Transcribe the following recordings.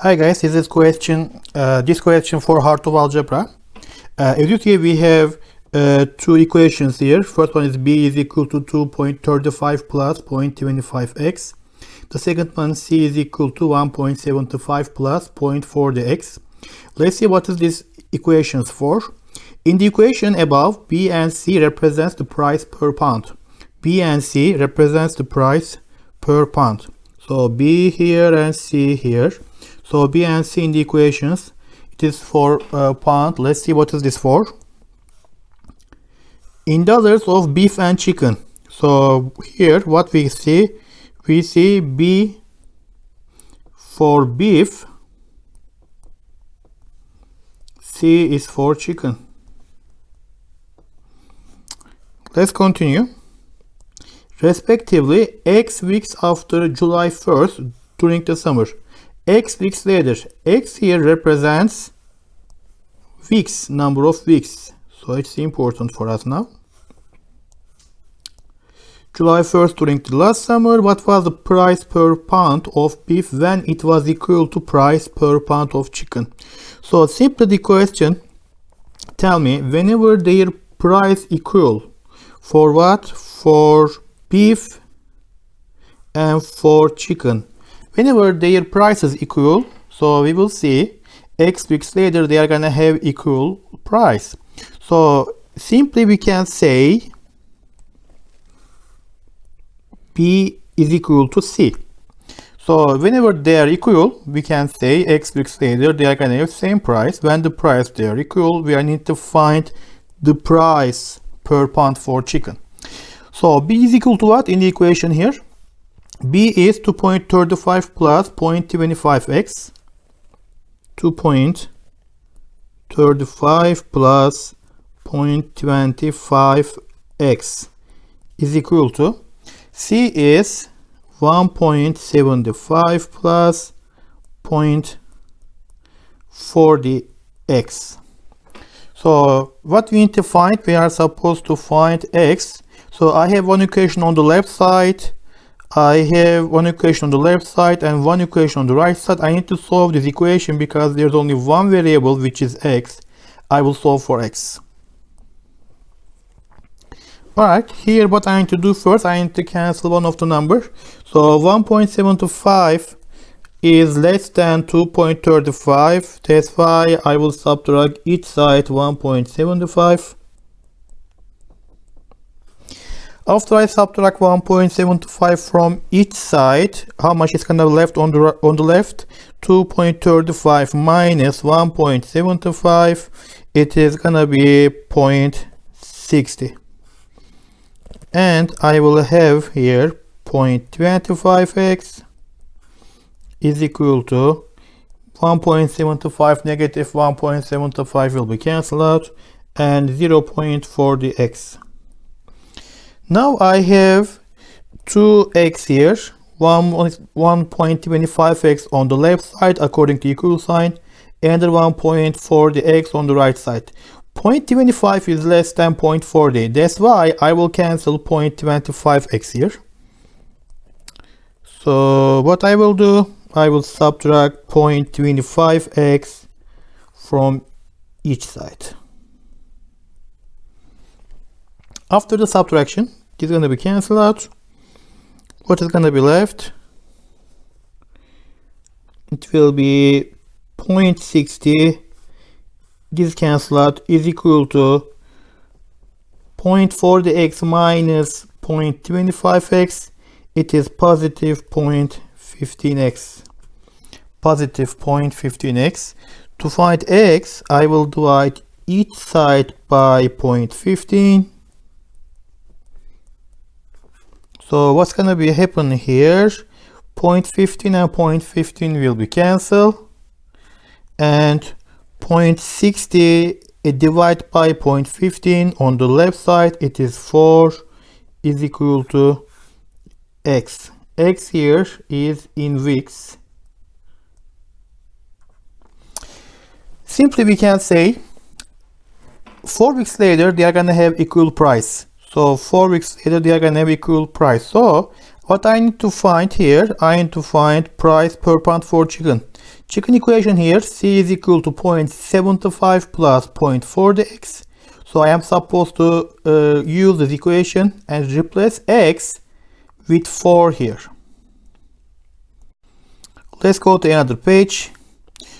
Hi guys, this question for Heart of Algebra. As you see, we have two equations here. First one is b is equal to 2.35 plus 0.25x. The second one, c is equal to 1.75 plus 0.40x. Let's see what is this equations for. In the equation above, b and c represents the price per pound. B and c represents the price per pound. So b here and c here. So b and c in the equations, it is for pound. Let's see what is this for. In dollars of beef and chicken. So here what we see b for beef, c is for chicken. Let's continue. Respectively, x weeks after July 1st during the summer. X weeks later. X here represents weeks, number of weeks. So it's important for us now. July 1st during the last summer, what was the price per pound of beef when it was equal to price per pound of chicken? So simply the question, tell me, whenever their price equal, for what? For beef and for chicken. Whenever their prices equal, so we will see x weeks later they are gonna have equal price. So simply we can say b is equal to c. So whenever they are equal, we can say x weeks later they are gonna have same price. When the price they are equal, we need to find the price per pound for chicken. So b is equal to what in the equation here? B is 2.35 plus 0.25x. 2.35 plus 0.25x is equal to C is 1.75 plus 0.40x. So what we need to find, we are supposed to find x. So I have one equation on the left side. I have one equation on the left side and one equation on the right side. I need to solve this equation because there's only one variable, which is x. I will solve for x. Alright, here what I need to do first, I need to cancel one of the numbers. So 1.75 is less than 2.35. That's why I will subtract each side 1.75. After I subtract 1.75 from each side, how much is gonna be left on the left? 2.35 minus 1.75. It is gonna be 0.60. And I will have here 0.25x is equal to 1.75 negative 1.75 will be cancelled out and 0.40x. Now I have 2x here, 1.25x on the left side according to equal sign, and 1.40x on the right side. 0.25 is less than 0.40. That's why I will cancel 0.25x here. So what I will do, I will subtract 0.25x from each side. After the subtraction, it's going to be cancelled out. What is going to be left? It will be 0.60. This cancel out is equal to 0.40x minus 0.25x. It is positive 0.15x. Positive 0.15x. To find x, I will divide each side by 0.15. So what's gonna be happen here? 0.15 and 0.15 will be cancelled, and 0.60 divided by 0.15 on the left side, it is 4 is equal to x. X here is in weeks. Simply we can say 4 weeks later they are gonna have equal price. So 4 weeks later they are gonna have equal price. So what I need to find here, I need to find price per pound for chicken. Chicken equation here, c is equal to 0.75 plus 0.40x. So I am supposed to use this equation and replace x with 4 here. Let's go to another page.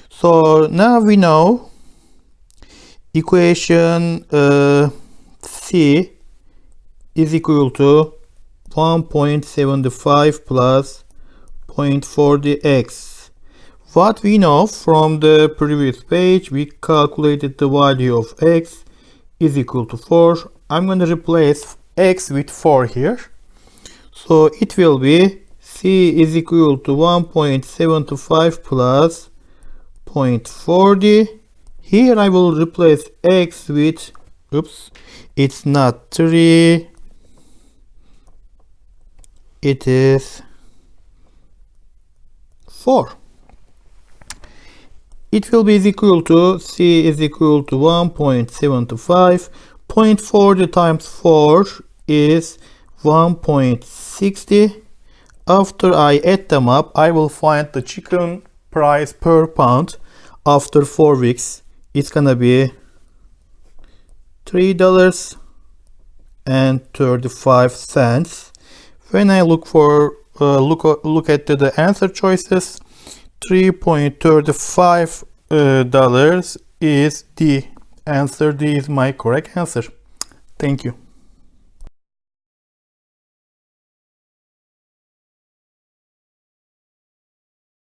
So now we know equation c is equal to 1.75 plus 0.40x. What we know from the previous page, we calculated the value of x is equal to 4. I'm going to replace x with 4 here. So it will be c is equal to 1.75 plus 0.40. Here I will replace x with, oops, it's not 3, it is 4. It will be equal to c is equal to 1.75. 0.40 times 4 is 1.60. After I add them up, I will find the chicken price per pound after 4 weeks. It's gonna be $3.35. When I look at the answer choices, $3.35 is the answer. D is my correct answer. Thank you.